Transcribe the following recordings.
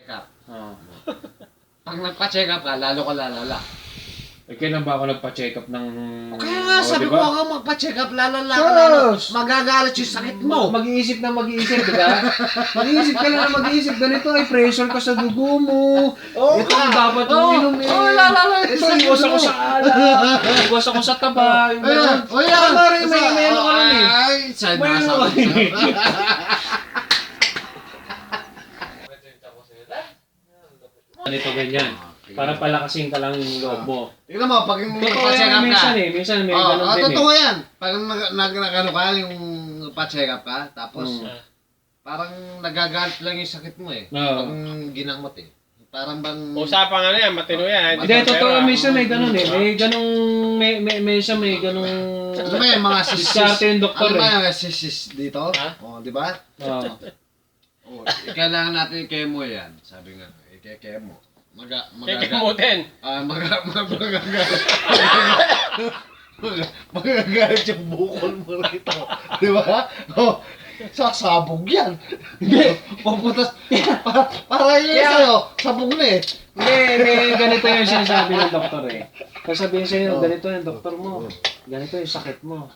Up. Ah. Pag nagpa-check up ka, lalo ka lalala. Eh, kailan ba ako nagpa-check up ng... Kaya nga, sabi diba? ko ka magpa-check up, lalala ka lalo. Sus! Magagalit yung sakit mo. Mag-iisip na mag-iisip, di ba? Mag-iisip ka lang na mag-iisip. Ganito ay pressure ka sa dugo mo. Ito ang dapat mong inumin. lalala. Ito, iwas ako sa alak. Iwas ako sa taba. Yung gano'n. Yan. Tama rin, may ano ka nun eh. Ay, saan May ano nasa? ka eh. Ganito, ganyan. Para palakasin ka lang yung loob mo. Tingnan mo, pag Totoo nagpa-check yan, up ka. minsan may ganun din eh. Totoo yan. Pag nag-ano ka, yung pa-check up ka, tapos parang nagagalit lang yung sakit mo eh. Oo. Pag ginamot eh. Parang bang... Usapang ano yan, matino yan. Hindi, totoo, minsan may ganun eh. May ganung, minsan may ganung... Ano ba yung mga sis? Diskarte yung doktor Ano ba eh. yung sis dito? Ha? Oh, di ba? Oo. Oh, kailangan natin i-chemo yan. Sabi nga, i-chemo. Kikamutin. Magagalit yung bukol mo rito. Di ba? Oh, sasabog yan. Paputas. Para yun sa'yo, sabog na eh. May ganito yung sinasabi ng doktor eh. Sasabihin sa'yo, ganito yung doktor mo. Ganito yung sakit mo.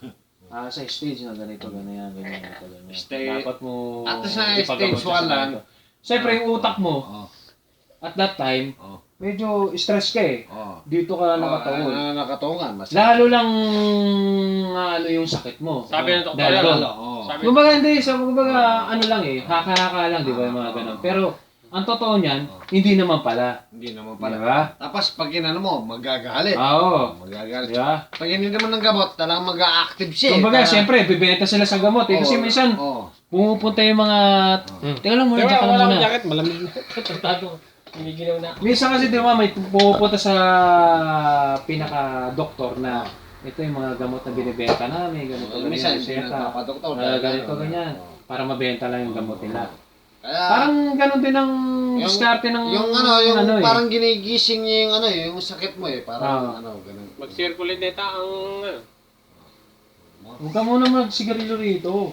Sa stage na ganito, ganyan. Dapat mo... At sa stage 1 lang. Siyempre yung utak mo, Oh, at that time, oh, medyo stress ka eh. oh. Dito ka nakataon. Nakatungan. Lalo lang ano yung sakit mo. Sabi ng doktor Dahil yan. doon. Oh. Sabi- Kumbaga hindi, kumbaga ano lang eh, haka-haka lang, di ba yung mga ganun. Pero ang totoo niyan, hindi naman pala. Hindi naman Di pala. ba? Tapos pag inano mo, magagalit. Oo. Magagalit. Di ba? Pag hindi naman ng gamot, talagang mag-a-active siya. Kumbaga, siyempre, bibenta sila sa gamot eh. Kasi minsan, pumupunta yung mga... Teka lang muna, Di ba, teka lang wala akong muna. jacket, malamig na. Tratado. Ginigilaw na. Minsan kasi, di ba, may pumupunta sa pinaka-doktor na ito yung mga gamot na binibenta namin, ganito, Minsan, ganyan, hindi reseta. nagpapadoktor. Ganito, ganyan. Para mabenta lang yung gamot nila. Kaya, Parang ganun din ang diskarte ng... yung eh. parang ginigising niya yung yung sakit mo eh. Parang ganun. Mag-circulate data ang... Huwag ka muna magsigarilyo rito.